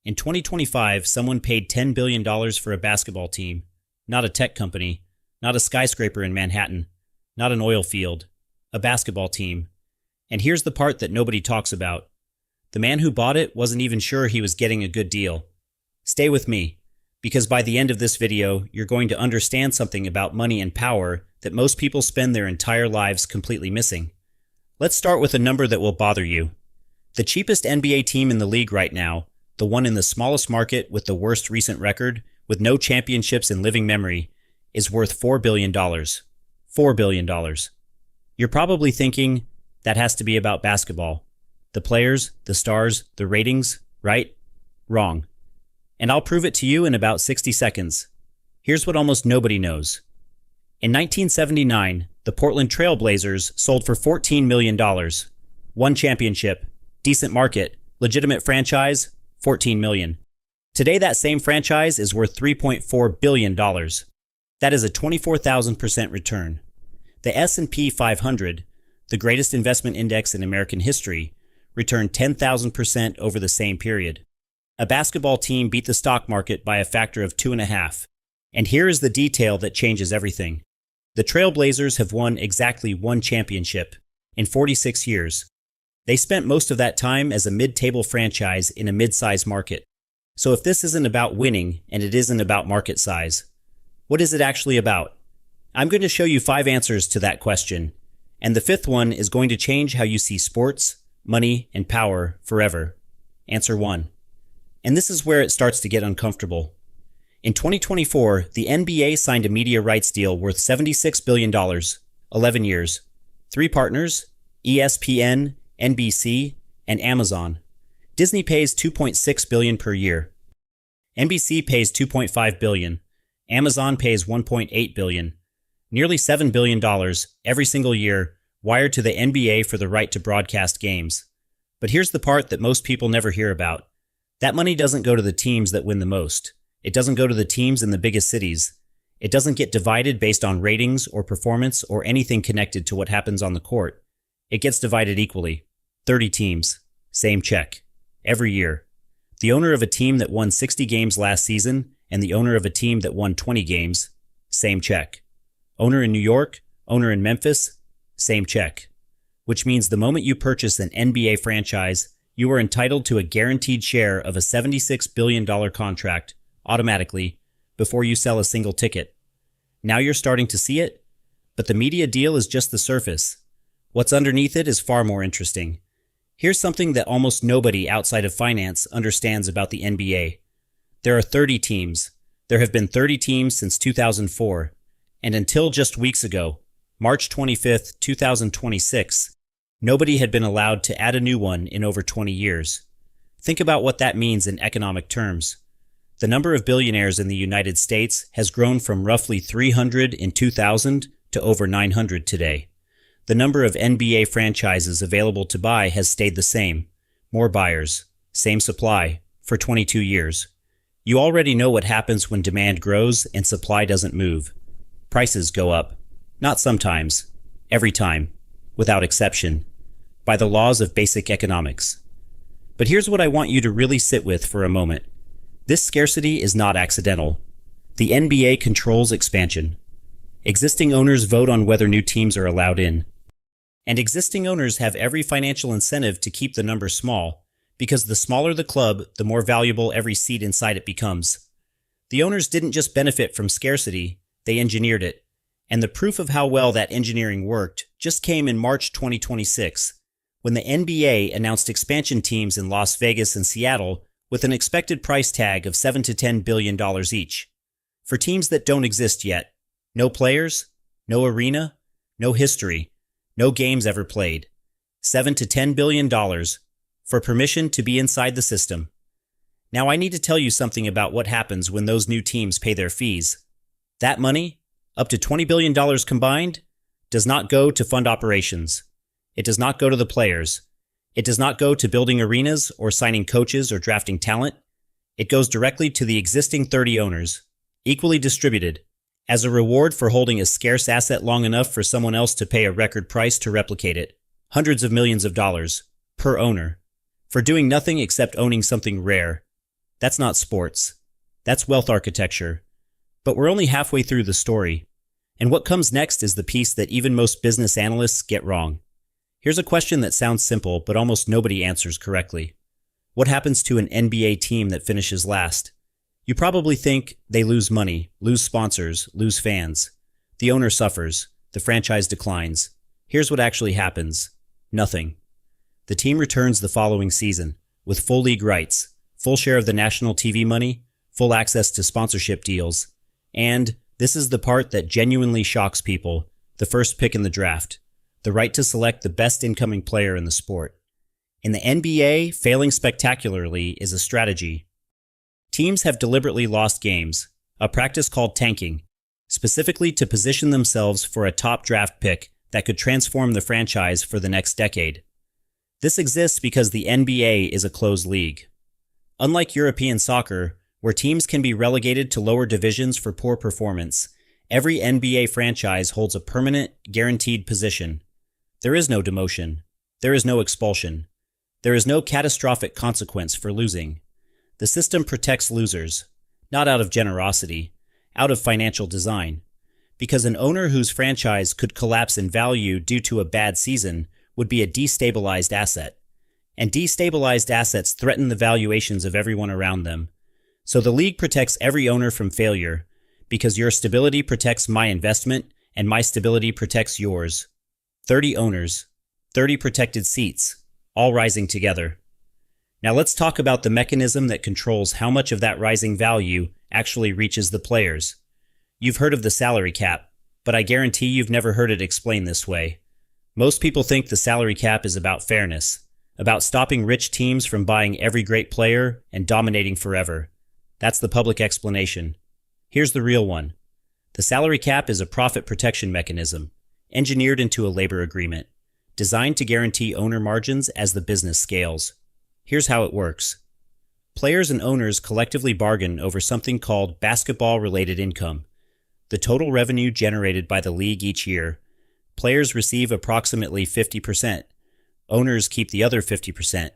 In 2025, someone paid $10 billion for a basketball team, not a tech company, not a skyscraper in Manhattan, not an oil field, a basketball team. And here's the part that nobody talks about. The man who bought it wasn't even sure he was getting a good deal. Stay with me, because by the end of this video, you're going to understand something about money and power that most people spend their entire lives completely missing. Let's start with a number that will bother you. The cheapest NBA team in the league right now, the one in the smallest market with the worst recent record, with no championships in living memory, is worth $4 billion. $4 billion. You're probably thinking, that has to be about basketball. The players, the stars, the ratings, right? Wrong. And I'll prove it to you in about 60 seconds. Here's what almost nobody knows. In 1979, the Portland Trail Blazers sold for $14 million. One championship, decent market, legitimate franchise, $14 million. Today that same franchise is worth $3.4 billion. That is a 24,000% return. The S&P 500, the greatest investment index in American history, returned 10,000% over the same period. A basketball team beat the stock market by a factor of 2.5. And here is the detail that changes everything. The Trail Blazers have won exactly one championship in 46 years. They spent most of that time as a mid-table franchise in a mid-size market. So if this isn't about winning and it isn't about market size, what is it actually about? I'm going to show you 5 answers to that question. And the 5th one is going to change how you see sports, money, and power forever. Answer 1. And this is where it starts to get uncomfortable. In 2024, the NBA signed a media rights deal worth $76 billion, 11 years. 3 partners, ESPN, NBC, and Amazon. Disney pays $2.6 billion per year. NBC pays $2.5 billion. Amazon pays $1.8 billion. Nearly $7 billion every single year wired to the NBA for the right to broadcast games. But here's the part that most people never hear about. That money doesn't go to the teams that win the most. It doesn't go to the teams in the biggest cities. It doesn't get divided based on ratings or performance or anything connected to what happens on the court. It gets divided equally. 30 teams. Same check. Every year. The owner of a team that won 60 games last season and the owner of a team that won 20 games, same check. Owner in New York, owner in Memphis, same check. Which means the moment you purchase an NBA franchise, you are entitled to a guaranteed share of a $76 billion contract automatically before you sell a single ticket. Now you're starting to see it, but the media deal is just the surface. What's underneath it is far more interesting. Here's something that almost nobody outside of finance understands about the NBA. There are 30 teams. There have been 30 teams since 2004. And until just weeks ago, March 25th, 2026, nobody had been allowed to add a new one in over 20 years. Think about what that means in economic terms. The number of billionaires in the United States has grown from roughly 300 in 2000 to over 900 today. The number of NBA franchises available to buy has stayed the same. More buyers, same supply, for 22 years. You already know what happens when demand grows and supply doesn't move. Prices go up. Not sometimes. Every time. Without exception. By the laws of basic economics. But here's what I want you to really sit with for a moment. This scarcity is not accidental. The NBA controls expansion. Existing owners vote on whether new teams are allowed in. And existing owners have every financial incentive to keep the number small, because the smaller the club, the more valuable every seat inside it becomes. The owners didn't just benefit from scarcity, they engineered it. And the proof of how well that engineering worked just came in March 2026, when the NBA announced expansion teams in Las Vegas and Seattle with an expected price tag of $7 to $10 billion each. For teams that don't exist yet. No players, no arena, no history, no games ever played. $7 to $10 billion for permission to be inside the system. Now I need to tell you something about what happens when those new teams pay their fees. That money, up to $20 billion combined, does not go to fund operations. It does not go to the players. It does not go to building arenas or signing coaches or drafting talent. It goes directly to the existing 30 owners, equally distributed, as a reward for holding a scarce asset long enough for someone else to pay a record price to replicate it. Hundreds of millions of dollars, per owner, for doing nothing except owning something rare. That's not sports. That's wealth architecture. But we're only halfway through the story. And what comes next is the piece that even most business analysts get wrong. Here's a question that sounds simple, but almost nobody answers correctly. What happens to an NBA team that finishes last? You probably think they lose money, lose sponsors, lose fans. The owner suffers. The franchise declines. Here's what actually happens. Nothing. The team returns the following season, with full league rights, full share of the national TV money, full access to sponsorship deals, and, this is the part that genuinely shocks people, the first pick in the draft, the right to select the best incoming player in the sport. In the NBA, failing spectacularly is a strategy. Teams have deliberately lost games, a practice called tanking, specifically to position themselves for a top draft pick that could transform the franchise for the next decade. This exists because the NBA is a closed league. Unlike European soccer, where teams can be relegated to lower divisions for poor performance, every NBA franchise holds a permanent, guaranteed position. There is no demotion. There is no expulsion. There is no catastrophic consequence for losing. The system protects losers, not out of generosity, out of financial design, because an owner whose franchise could collapse in value due to a bad season would be a destabilized asset, and destabilized assets threaten the valuations of everyone around them. So the league protects every owner from failure, because your stability protects my investment and my stability protects yours. 30 owners, 30 protected seats, all rising together. Now let's talk about the mechanism that controls how much of that rising value actually reaches the players. You've heard of the salary cap, but I guarantee you've never heard it explained this way. Most people think the salary cap is about fairness, about stopping rich teams from buying every great player and dominating forever. That's the public explanation. Here's the real one. The salary cap is a profit protection mechanism, engineered into a labor agreement, designed to guarantee owner margins as the business scales. Here's how it works. Players and owners collectively bargain over something called basketball-related income, the total revenue generated by the league each year. Players receive approximately 50%. Owners keep the other 50%.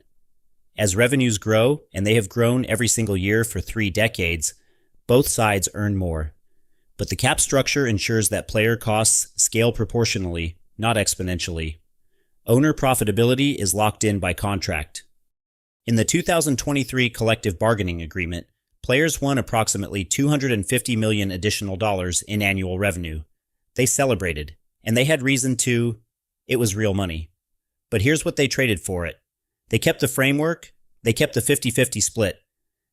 As revenues grow, and they have grown every single year for 3 decades, both sides earn more. But the cap structure ensures that player costs scale proportionally, not exponentially. Owner profitability is locked in by contract. In the 2023 collective bargaining agreement, players won approximately $250 million additional dollars in annual revenue. They celebrated, and they had reason to. It was real money. But here's what they traded for it. They kept the framework, they kept the 50-50 split.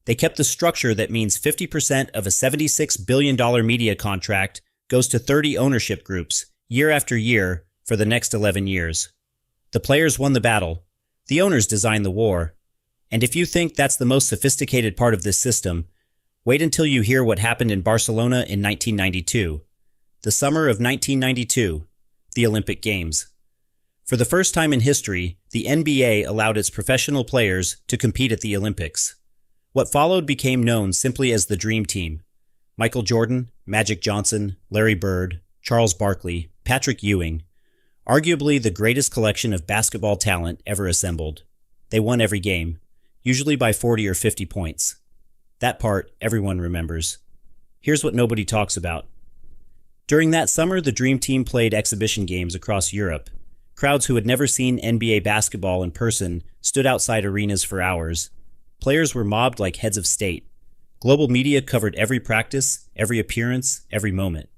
They kept the structure that means 50% of a $76 billion media contract goes to 30 ownership groups, year after year, for the next 11 years. The players won the battle. The owners designed the war. And if you think that's the most sophisticated part of this system, wait until you hear what happened in Barcelona in 1992. The summer of 1992, the Olympic Games. For the first time in history, the NBA allowed its professional players to compete at the Olympics. What followed became known simply as the Dream Team. Michael Jordan, Magic Johnson, Larry Bird, Charles Barkley, Patrick Ewing. Arguably the greatest collection of basketball talent ever assembled. They won every game, usually by 40 or 50 points. That part everyone remembers. Here's what nobody talks about. During that summer, the Dream Team played exhibition games across Europe. Crowds who had never seen NBA basketball in person stood outside arenas for hours. Players were mobbed like heads of state. Global media covered every practice, every appearance, every moment.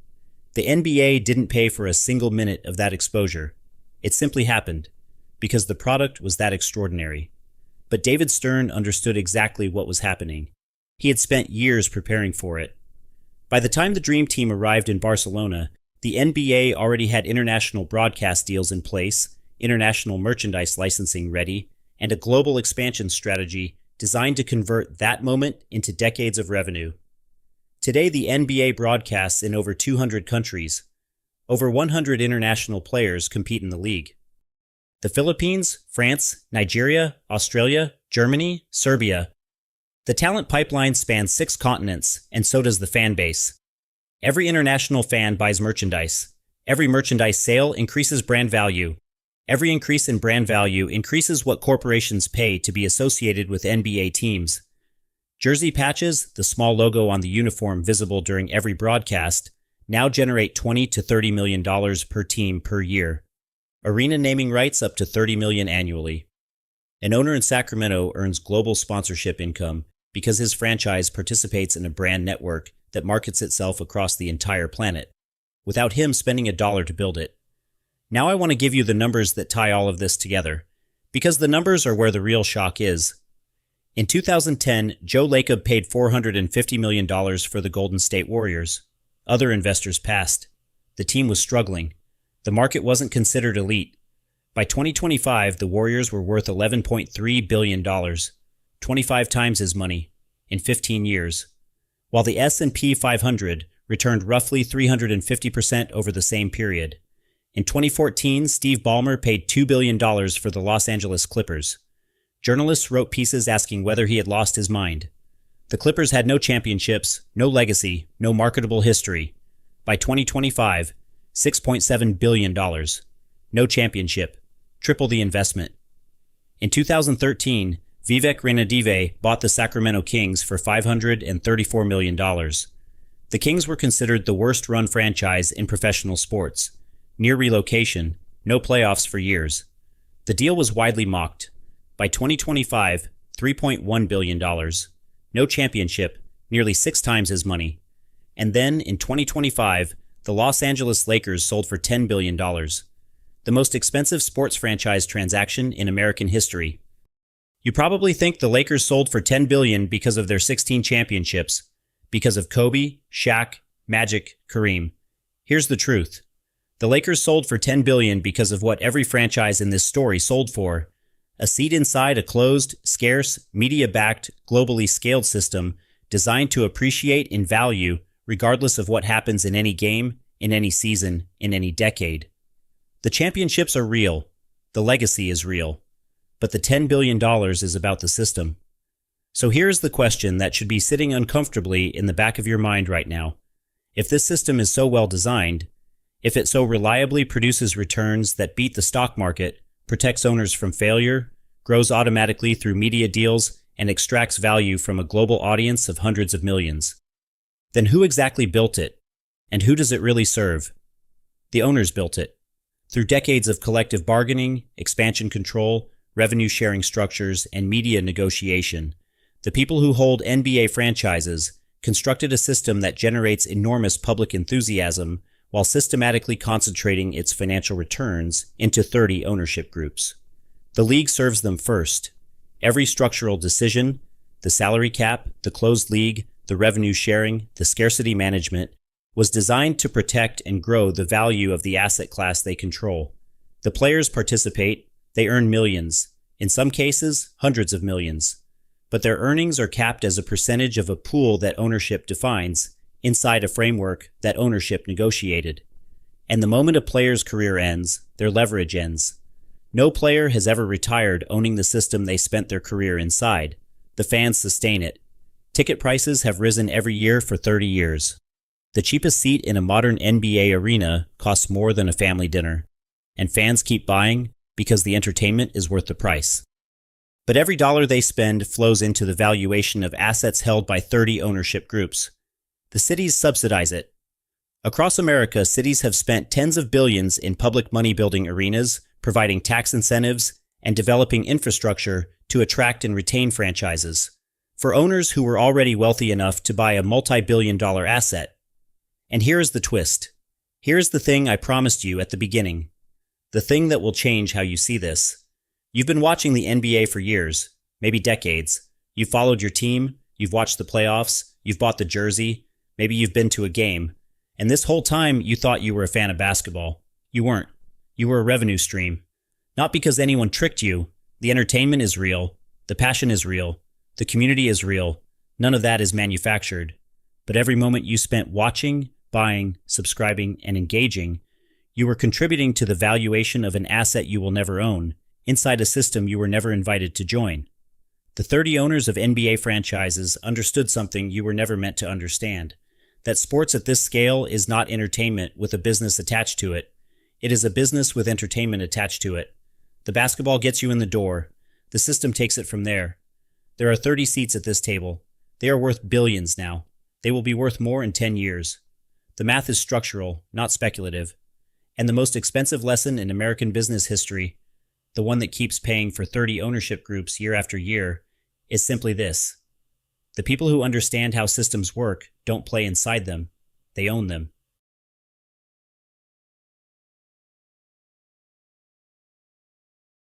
The NBA didn't pay for a single minute of that exposure. It simply happened, because the product was that extraordinary. But David Stern understood exactly what was happening. He had spent years preparing for it. By the time the Dream Team arrived in Barcelona, the NBA already had international broadcast deals in place, international merchandise licensing ready, and a global expansion strategy designed to convert that moment into decades of revenue. Today, the NBA broadcasts in over 200 countries. Over 100 international players compete in the league. The Philippines, France, Nigeria, Australia, Germany, Serbia. The talent pipeline spans 6 continents, and so does the fan base. Every international fan buys merchandise. Every merchandise sale increases brand value. Every increase in brand value increases what corporations pay to be associated with NBA teams. Jersey patches, the small logo on the uniform visible during every broadcast, now generate $20 to $30 million per team per year. Arena naming rights up to $30 million annually. An owner in Sacramento earns global sponsorship income because his franchise participates in a brand network that markets itself across the entire planet, without him spending a dollar to build it. Now I want to give you the numbers that tie all of this together, because the numbers are where the real shock is. In 2010, Joe Lacob paid $450 million for the Golden State Warriors. Other investors passed. The team was struggling. The market wasn't considered elite. By 2025, the Warriors were worth $11.3 billion, 25 times his money, in 15 years, while the S&P 500 returned roughly 350% over the same period. In 2014, Steve Ballmer paid $2 billion for the Los Angeles Clippers. Journalists wrote pieces asking whether he had lost his mind. The Clippers had no championships, no legacy, no marketable history. By 2025, $6.7 billion. No championship. Triple the investment. In 2013, Vivek Ranadive bought the Sacramento Kings for $534 million. The Kings were considered the worst-run franchise in professional sports. Near relocation, no playoffs for years. The deal was widely mocked. By 2025, $3.1 billion. No championship, nearly 6 times his money. And then, in 2025, the Los Angeles Lakers sold for $10 billion. The most expensive sports franchise transaction in American history. You probably think the Lakers sold for $10 billion because of their 16 championships, because of Kobe, Shaq, Magic, Kareem. Here's the truth. The Lakers sold for $10 billion because of what every franchise in this story sold for: a seat inside a closed, scarce, media-backed, globally scaled system designed to appreciate in value regardless of what happens in any game, in any season, in any decade. The championships are real. The legacy is real. But the $10 billion is about the system. So here's the question that should be sitting uncomfortably in the back of your mind right now. If this system is so well designed, if it so reliably produces returns that beat the stock market, protects owners from failure, grows automatically through media deals, and extracts value from a global audience of hundreds of millions, then who exactly built it? And who does it really serve? The owners built it. Through decades of collective bargaining, expansion control, revenue-sharing structures, and media negotiation, the people who hold NBA franchises constructed a system that generates enormous public enthusiasm while systematically concentrating its financial returns into 30 ownership groups. The league serves them first. Every structural decision, the salary cap, the closed league, the revenue sharing, the scarcity management, was designed to protect and grow the value of the asset class they control. The players participate, they earn millions, in some cases, hundreds of millions. But their earnings are capped as a percentage of a pool that ownership defines, inside a framework that ownership negotiated. And the moment a player's career ends, their leverage ends. No player has ever retired owning the system they spent their career inside. The fans sustain it. Ticket prices have risen every year for 30 years. The cheapest seat in a modern NBA arena costs more than a family dinner. And fans keep buying because the entertainment is worth the price. But every dollar they spend flows into the valuation of assets held by 30 ownership groups. The cities subsidize it. Across America, cities have spent tens of billions in public money-building arenas, providing tax incentives, and developing infrastructure to attract and retain franchises for owners who were already wealthy enough to buy a multi-billion-dollar asset. And here is the twist. Here is the thing I promised you at the beginning. The thing that will change how you see this. You've been watching the NBA for years, maybe decades. You've followed your team, you've watched the playoffs, you've bought the jersey, maybe you've been to a game. And this whole time you thought you were a fan of basketball. You weren't. You were a revenue stream. Not because anyone tricked you. The entertainment is real. The passion is real. The community is real. None of that is manufactured. But every moment you spent watching, buying, subscribing, and engaging, you were contributing to the valuation of an asset you will never own, inside a system you were never invited to join. The 30 owners of NBA franchises understood something you were never meant to understand. That sports at this scale is not entertainment with a business attached to it. It is a business with entertainment attached to it. The basketball gets you in the door. The system takes it from there. There are 30 seats at this table. They are worth billions now. They will be worth more in 10 years. The math is structural, not speculative. And the most expensive lesson in American business history, the one that keeps paying for 30 ownership groups year after year, is simply this. The people who understand how systems work don't play inside them, they own them.